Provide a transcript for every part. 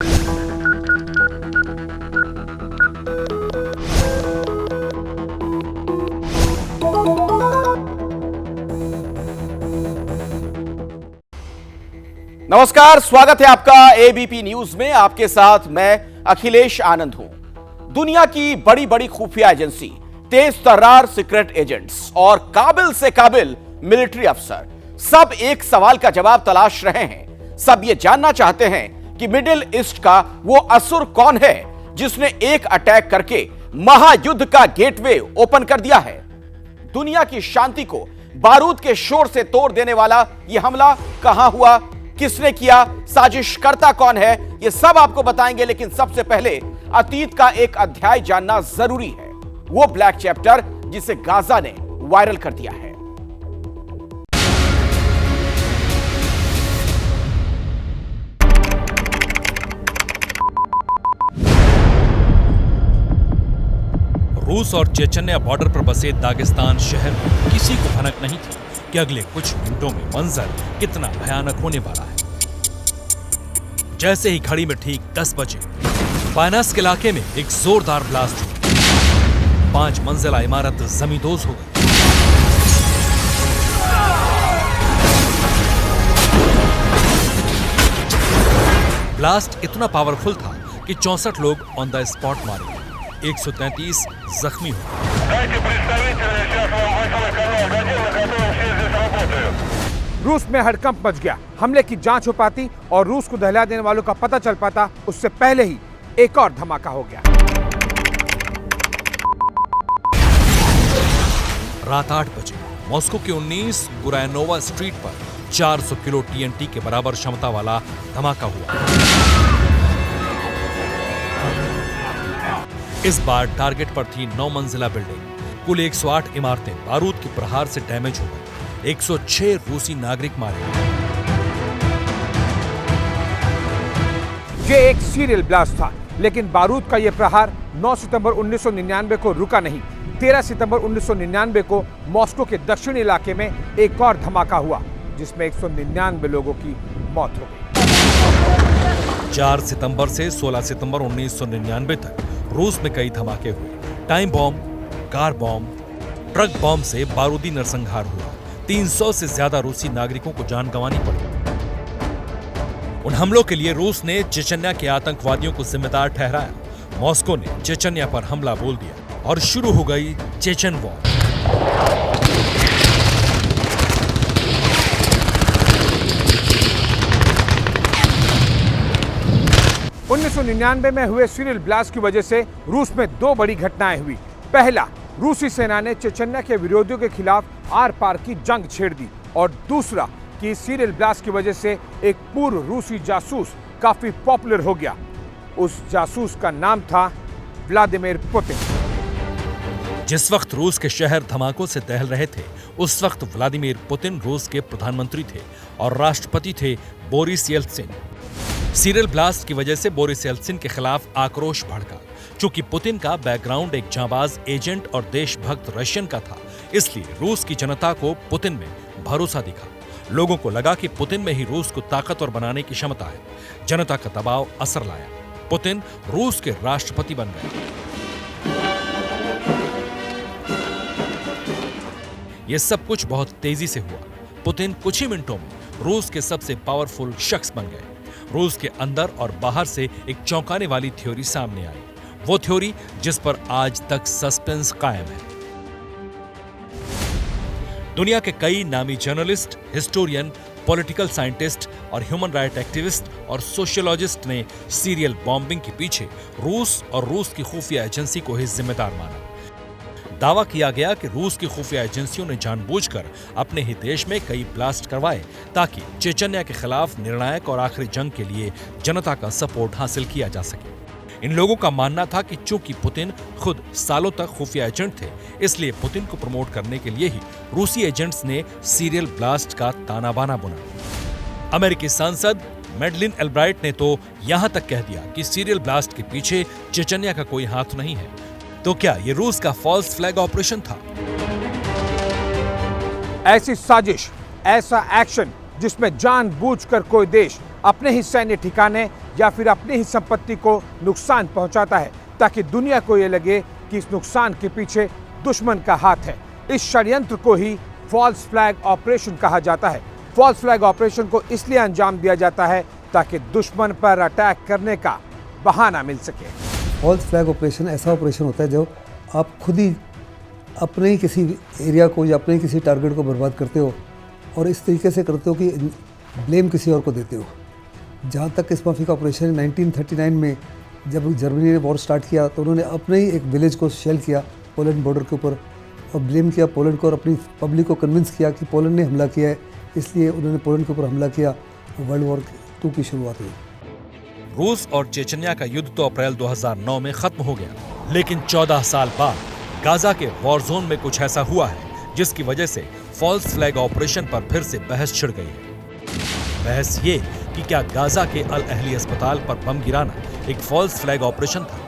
नमस्कार, स्वागत है आपका एबीपी न्यूज में। आपके साथ मैं अखिलेश आनंद हूं। दुनिया की बड़ी बड़ी खुफिया एजेंसी, तेज तर्रार सीक्रेट एजेंट्स और काबिल से काबिल मिलिट्री अफसर सब एक सवाल का जवाब तलाश रहे हैं। सब ये जानना चाहते हैं कि मिडिल ईस्ट का वो असुर कौन है जिसने एक अटैक करके महायुद्ध का गेटवे ओपन कर दिया है। दुनिया की शांति को बारूद के शोर से तोड़ देने वाला यह हमला कहां हुआ, किसने किया, साजिशकर्ता कौन है, यह सब आपको बताएंगे। लेकिन सबसे पहले अतीत का एक अध्याय जानना जरूरी है, वो ब्लैक चैप्टर जिसे गाजा ने वायरल कर दिया है। रूस और चेचन्या बॉर्डर पर बसे दागिस्तान शहर में किसी को भनक नहीं थी कि अगले कुछ मिनटों में मंजर कितना भयानक होने वाला है। जैसे ही घड़ी में ठीक 10 बजे पायनास्क इलाके में एक जोरदार ब्लास्ट हुआ। 5 मंजिला इमारत जमींदोज हो गई। ब्लास्ट इतना पावरफुल था कि 64 लोग ऑन द स्पॉट मारे गए, 133 जख्मी हुए। रूस में हड़कंप मच गया। हमले की जांच हो पाती और रूस को दहला देने वालों का पता चल पाता, उससे पहले ही एक और धमाका हो गया। रात 8 बजे मॉस्को के 19 गुरायनोवा स्ट्रीट पर 400 किलो टीएनटी के बराबर क्षमता वाला धमाका हुआ। इस बार टारगेट पर थी 9 मंजिला बिल्डिंग। कुल 108 इमारतें बारूद के प्रहार से डैमेज हो गई। 106 रूसी नागरिक मारे गए। ये एक सीरियल ब्लास्ट था, लेकिन बारूद का यह प्रहार 9 सितंबर 1999 को रुका नहीं। 13 सितंबर 1999 को मॉस्को के दक्षिणी इलाके में एक और धमाका हुआ, जिसमें 199 लोगों की मौत हो गई। 4 सितंबर से 16 सितंबर 1999 तक रूस में कई धमाके हुए। Time bomb, car bomb, truck bomb से बारूदी नरसंहार हुआ। 300 से ज्यादा रूसी नागरिकों को जान गंवानी पड़ी। उन हमलों के लिए रूस ने चेचन्या के आतंकवादियों को जिम्मेदार ठहराया। मॉस्को ने चेचन्या पर हमला बोल दिया और शुरू हो गई चेचन वॉर। उन्नीस 1999 में हुए सीरियल ब्लास्ट की वजह से रूस में 2 बड़ी घटनाएं हुई। पहला, रूसी सेना ने चेचन्या के विरोधियों के खिलाफ आर पार की जंग छेड़ दी, और दूसरा कि सीरियल ब्लास्ट की वजह से एक पूर्व रूसी जासूस काफी पॉपुलर हो गया। उस जासूस का नाम था व्लादिमीर पुतिन। जिस वक्त रूस के शहर धमाकों से दहल रहे थे, उस वक्त व्लादिमीर पुतिन रूस के प्रधानमंत्री थे और राष्ट्रपति थे बोरिस येल्त्सिन। सीरियल ब्लास्ट की वजह से बोरिस येल्त्सिन के खिलाफ आक्रोश भड़का। चूंकि पुतिन का बैकग्राउंड एक जांबाज एजेंट और देशभक्त रशियन का था, इसलिए रूस की जनता को पुतिन में भरोसा दिखा। लोगों को लगा कि पुतिन में ही रूस को ताकतवर बनाने की क्षमता है। जनता का दबाव असर लाया। पुतिन रूस के राष्ट्रपति बन गए। यह सब कुछ बहुत तेजी से हुआ। पुतिन कुछ ही मिनटों में रूस के सबसे पावरफुल शख्स बन गए। रूस के अंदर और बाहर से एक चौंकाने वाली थ्योरी सामने आई। वो थ्योरी जिस पर आज तक सस्पेंस कायम है। दुनिया के कई नामी जर्नलिस्ट, हिस्टोरियन, पॉलिटिकल साइंटिस्ट और ह्यूमन राइट एक्टिविस्ट और सोशियोलॉजिस्ट ने सीरियल बॉम्बिंग के पीछे रूस और रूस की खुफिया एजेंसी को ही जिम्मेदार माना। दावा किया गया कि रूस की खुफिया एजेंसियों ने जानबूझकर अपने ही देश में कई ब्लास्ट करवाए ताकि चेचन्या के खिलाफ निर्णायक और आखिरी जंग के लिए जनता का सपोर्ट हासिल किया जा सके। इन लोगों का मानना था कि चूंकि पुतिन खुद सालों तक खुफिया एजेंट थे, इसलिए पुतिन को प्रमोट करने के लिए ही रूसी एजेंट्स ने सीरियल ब्लास्ट का ताना बाना बुना। अमेरिकी सांसद मैडलिन एल्ब्राइट ने तो यहां तक कह दिया कि सीरियल ब्लास्ट के पीछे चेचन्या का कोई हाथ नहीं है। तो क्या ये रूस का फॉल्स फ्लैग ऑपरेशन था? ऐसी साजिश, ऐसा एक्शन जिसमें जानबूझकर कोई देश अपने ही सैन्य ठिकाने या फिर अपनी ही संपत्ति को नुकसान पहुंचाता है ताकि दुनिया को यह लगे कि इस नुकसान के पीछे दुश्मन का हाथ है। इस षड्यंत्र को ही फॉल्स फ्लैग ऑपरेशन कहा जाता है। फॉल्स फ्लैग ऑपरेशन को इसलिए अंजाम दिया जाता है ताकि दुश्मन पर अटैक करने का बहाना मिल सके। फॉल्स फ्लैग ऑपरेशन ऐसा ऑपरेशन होता है जो आप खुद ही अपने ही किसी एरिया को या अपने ही किसी टारगेट को बर्बाद करते हो और इस तरीके से करते हो कि ब्लेम किसी और को देते हो। जहाँ तक इस माफी का ऑपरेशन 1939 में जब जर्मनी ने वॉर स्टार्ट किया तो उन्होंने अपने ही एक विलेज को शेल किया पोलैंड बॉर्डर के ऊपर और ब्लेम किया पोलैंड को और अपनी पब्लिक को कन्विंस किया कि पोलैंड ने हमला किया है, इसलिए उन्होंने पोलैंड के ऊपर हमला किया। वर्ल्ड वॉर 2 की शुरुआत हुई। रूस और चेचन्या का युद्ध तो अप्रैल 2009 में खत्म हो गया, लेकिन 14 साल बाद गाजा के वॉर जोन में कुछ ऐसा हुआ है जिसकी वजह से फॉल्स फ्लैग ऑपरेशन पर फिर से बहस छिड़ गई है। बहस ये कि क्या गाजा के अल अहली अस्पताल पर बम गिराना एक फॉल्स फ्लैग ऑपरेशन था?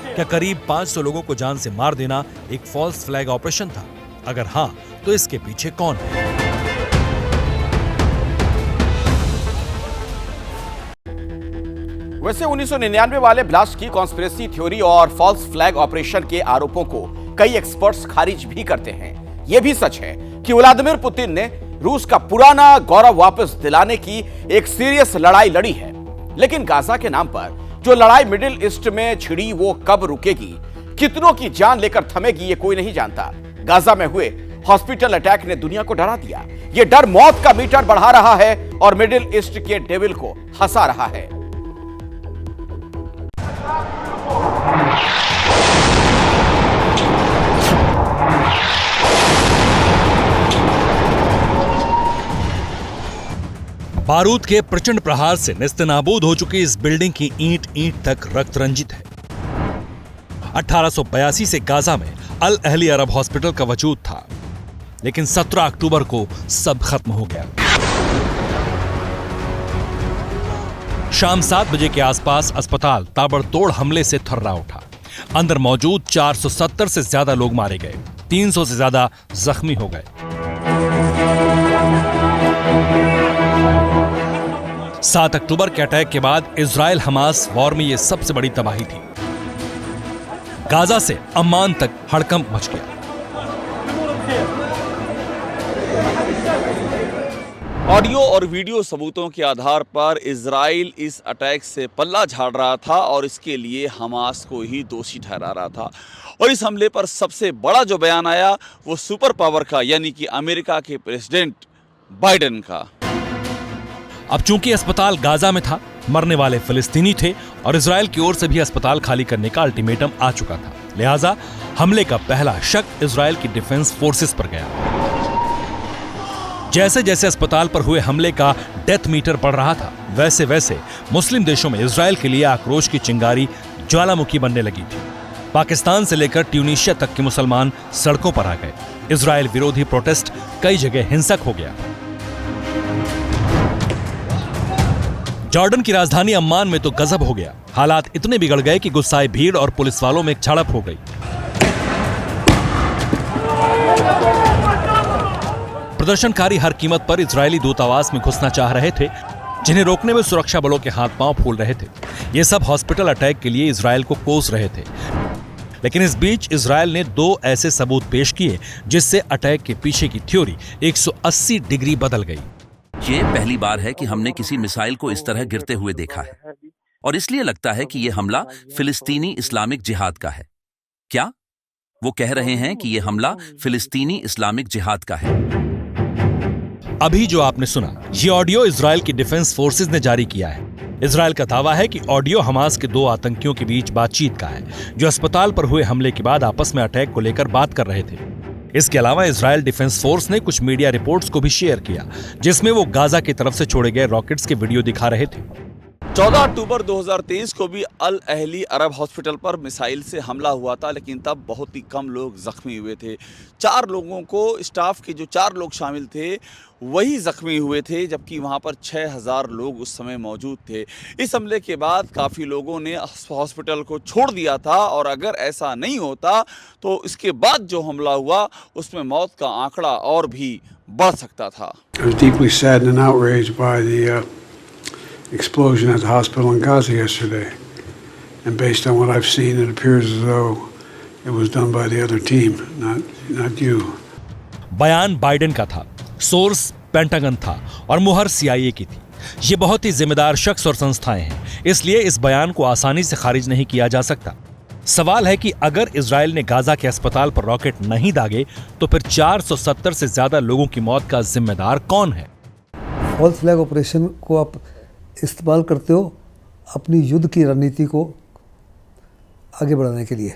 क्या करीब 500 लोगों को जान से मार देना एक फॉल्स फ्लैग ऑपरेशन था? अगर हाँ, तो इसके पीछे कौन है? वैसे 1999 वाले ब्लास्ट की कॉन्स्पिरेसी थ्योरी और फॉल्स फ्लैग ऑपरेशन के आरोपों को कई एक्सपर्ट्स खारिज भी करते हैं। यह भी सच है कि व्लादिमीर पुतिन ने रूस का पुराना गौरव वापस दिलाने की एक सीरियस लड़ाई लड़ी है। लेकिन गाजा के नाम पर जो लड़ाई मिडिल ईस्ट में छिड़ी वो कब रुकेगी, कितनों की जान लेकर थमेगी, ये कोई नहीं जानता। गाजा में हुए हॉस्पिटल अटैक ने दुनिया को डरा दिया। यह डर मौत का मीटर बढ़ा रहा है और मिडिल ईस्ट के डेविल को हंसा रहा है। बारूद के प्रचंड प्रहार से नेस्तनाबूद हो चुकी इस बिल्डिंग की ईंट ईंट तक रक्त रंजित है। 1882 से गाजा में अल अहली अरब हॉस्पिटल का वजूद था, लेकिन 17 अक्टूबर को सब खत्म हो गया। शाम 7 बजे के आसपास अस्पताल ताबड़तोड़ हमले से थर्रा उठा। अंदर मौजूद 470 से ज्यादा लोग मारे गए, 300 से ज्यादा जख्मी हो गए। 7 अक्टूबर के अटैक के बाद इजराइल हमास वॉर में यह सबसे बड़ी तबाही थी। गाजा से अम्मान तक हड़कंप मच गया। ऑडियो और वीडियो सबूतों के आधार पर इजराइल इस अटैक से पल्ला झाड़ रहा था और इसके लिए हमास को ही दोषी ठहरा रहा था। और इस हमले पर सबसे बड़ा जो बयान आया वो सुपर पावर का, यानी कि अमेरिका के प्रेसिडेंट बाइडेन का। अब चूंकि अस्पताल गाजा में था, मरने वाले फिलिस्तीनी थे और इजराइल की ओर से भी अस्पताल खाली करने का अल्टीमेटम आ चुका था, लिहाजा हमले का पहला शक इजराइल की डिफेंस फोर्सेस पर गया। जैसे जैसे अस्पताल पर हुए हमले का डेथ मीटर बढ़ रहा था, वैसे वैसे मुस्लिम देशों में इजराइल के लिए आक्रोश की चिंगारी ज्वालामुखी बनने लगी थी। पाकिस्तान से लेकर ट्यूनीशिया तक के मुसलमान सड़कों पर आ गए। इजराइल विरोधी प्रोटेस्ट कई जगह हिंसक हो गया। जॉर्डन की राजधानी अम्मान में तो गजब हो गया। हालात इतने बिगड़ गए कि गुस्साए भीड़ और पुलिस वालों में एक झड़प हो गई। प्रदर्शनकारी हर कीमत पर इजरायली दूतावास में घुसना चाह रहे थे, जिन्हें रोकने में सुरक्षा बलों के हाथ पांव फूल रहे थे। ये सब हॉस्पिटल अटैक के लिए इजराइल को कोस रहे थे। लेकिन इस बीच इजराइल ने 2 ऐसे सबूत पेश किए जिससे अटैक के पीछे की थ्योरी 180 डिग्री बदल गई। ये पहली बार है कि हमने किसी मिसाइल को इस तरह गिरते हुए देखा है और इसलिए लगता है कि यह हमला फिलिस्तीनी इस्लामिक जिहाद का है। क्या वो कह रहे हैं कि यह हमला फिलिस्तीनी इस्लामिक जिहाद का है? अभी जो आपने सुना, ये ऑडियो इजराइल की डिफेंस फोर्सेस ने जारी किया है। इजराइल का दावा है कि ऑडियो हमास के 2 आतंकियों के बीच बातचीत का है, जो अस्पताल पर हुए हमले के बाद आपस में अटैक को लेकर बात कर रहे थे। इसके अलावा इजराइल डिफेंस फोर्स ने कुछ मीडिया रिपोर्ट्स को भी शेयर किया, जिसमें वो गाजा की तरफ से छोड़े गए रॉकेट्स के वीडियो दिखा रहे थे। 14 अक्टूबर 2023 को भी अल अहली अरब हॉस्पिटल पर मिसाइल से हमला हुआ था, लेकिन तब बहुत ही कम लोग जख्मी हुए थे। 4 लोगों को, स्टाफ के जो 4 लोग शामिल थे वही जख्मी हुए थे, जबकि वहां पर 6000 लोग उस समय मौजूद थे। इस हमले के बाद काफ़ी लोगों ने हॉस्पिटल को छोड़ दिया था, और अगर ऐसा नहीं होता तो इसके बाद जो हमला हुआ उसमें मौत का आंकड़ा और भी बढ़ सकता था। I was deeply saddened and outraged by the explosion at the hospital in Gaza yesterday. And based on what I've seen, it appears as though it was done by the other team, not you. बयान Biden का था, source pentagon था और मुहर CIA की थी। ये बहुत ही जिम्मेदार शख्स और संस्थाएं हैं, इसलिए इस बयान को आसानी से खारिज नहीं किया जा सकता। सवाल है कि अगर इजराइल ने गाजा के अस्पताल पर रॉकेट नहीं दागे तो फिर 470 से ज्यादा लोगों की मौत का जिम्मेदार कौन है? फॉल्स फ्लैग ऑपरेशन को आप इस्तेमाल करते हो अपनी युद्ध की रणनीति को आगे बढ़ाने के लिए।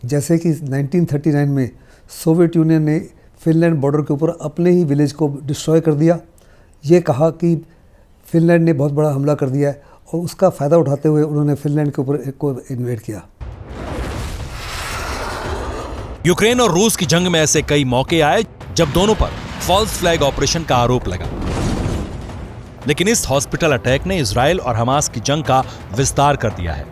जैसे कि 1939 में सोवियत यूनियन ने फिनलैंड बॉर्डर के ऊपर अपने ही विलेज को डिस्ट्रॉय कर दिया। ये कहा कि फिनलैंड ने बहुत बड़ा हमला कर दिया है, और उसका फ़ायदा उठाते हुए उन्होंने फिनलैंड के ऊपर को इन्वेड किया। यूक्रेन और रूस की जंग में ऐसे कई मौके आए जब दोनों पर फॉल्स फ्लैग ऑपरेशन का आरोप लगा, लेकिन इस हॉस्पिटल अटैक ने इजराइल और हमास की जंग का विस्तार कर दिया है।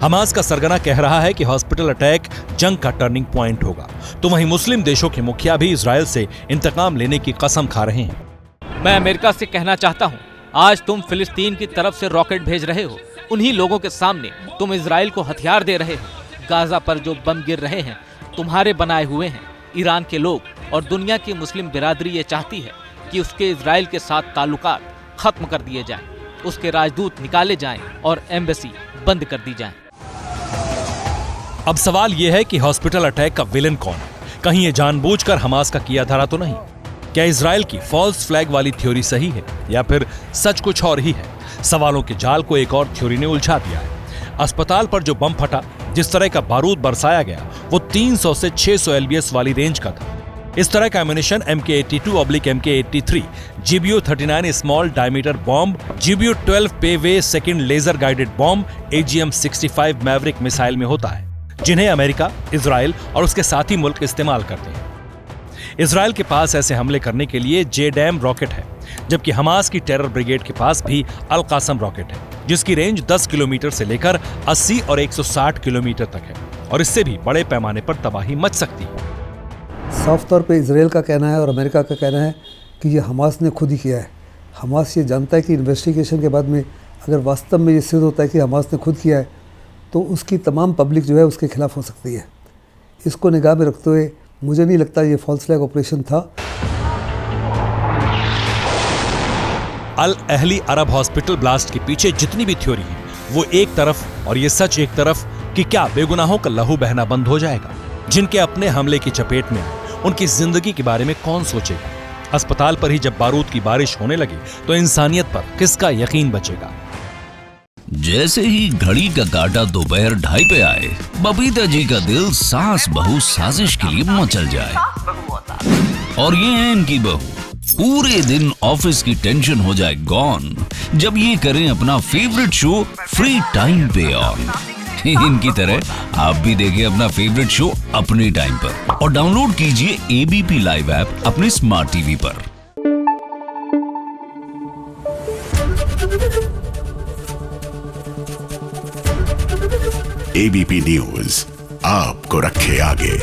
हमास का सरगना कह रहा है कि हॉस्पिटल अटैक जंग का टर्निंग पॉइंट होगा, तो वहीं मुस्लिम देशों के मुखिया भी इजराइल से इंतकाम लेने की कसम खा रहे हैं। मैं अमेरिका से कहना चाहता हूं, आज तुम फिलिस्तीन की तरफ से रॉकेट भेज रहे हो, उन्हीं लोगों के सामने तुम इजराइल को हथियार दे रहे हो। गाजा पर जो बम गिर रहे हैं तुम्हारे बनाए हुए हैं। ईरान के लोग और दुनिया की मुस्लिम बिरादरी ये चाहती है कि उसके इजराइल के साथ ताल्लुकात खत्म कर दिए जाएं, उसके राजदूत निकाले जाएं और एम्बेसी बंद कर दी जाए। अब सवाल यह है कि हॉस्पिटल अटैक का विलेन कौन है? कहीं ये जानबूझकर हमास का किया धरा तो नहीं? क्या इजराइल की फॉल्स फ्लैग वाली थ्योरी सही है या फिर सच कुछ और ही है? सवालों के जाल को एक और थ्योरी ने उलझा दिया है। अस्पताल पर जो बम फटा, जिस तरह का बारूद बरसाया गया, वो 300 से 600 LBS वाली रेंज का था। इस तरह का ammunition MK82/MK83, GBU-39 small diameter bomb, GBU-12 Paveway second laser guided bomb, AGM-65 Maverick missile में होता है, जिन्हें अमेरिका, इजराइल और उसके साथी मुल्क इस्तेमाल करते हैं। इजराइल के पास ऐसे हमले करने के लिए JDAM रॉकेट है, जबकि हमास की टेरर ब्रिगेड के पास भी अल कासम रॉकेट है, जिसकी रेंज 10 किलोमीटर से लेकर 80 और 160 किलोमीटर तक है, और इससे भी बड़े पैमाने पर तबाही मच सकती है। साफ तौर पे इजराइल का कहना है और अमेरिका का कहना है कि ये हमास ने खुद ही किया है। हमास ये जानता है कि इन्वेस्टिगेशन के बाद में अगर वास्तव में ये सिद्ध होता है कि हमास ने खुद किया है, तो उसकी तमाम पब्लिक जो है उसके खिलाफ हो सकती है। इसको निगाह में रखते हुए मुझे नहीं लगता ये फॉल्स फ्लैग ऑपरेशन था। अल अहली अरब हॉस्पिटल ब्लास्ट के पीछे जितनी भी थ्योरी है, वो एक तरफ और ये सच एक तरफ कि क्या बेगुनाहों का लहू बहना बंद हो जाएगा? जिनके अपने हमले की चपेट में उनकी जिंदगी के बारे में कौन सोचेगा? अस्पताल पर ही जब बारूद की बारिश होने लगी तो इंसानियत पर किसका यकीन बचेगा? जैसे ही घड़ी का काटा दोपहर 2:30 पे आए, बबीता जी का दिल सास बहू साजिश के लिए मचल जाए। और ये है इनकी बहू, पूरे दिन ऑफिस की टेंशन हो जाए गॉन जब ये करें अपना फेवरेट शो फ्री टाइम पे ऑन। इनकी तरह आप भी देखिए अपना फेवरेट शो अपने टाइम पर और डाउनलोड कीजिए ABP लाइव ऐप अपने स्मार्ट टीवी पर। ABP न्यूज आपको रखे आगे।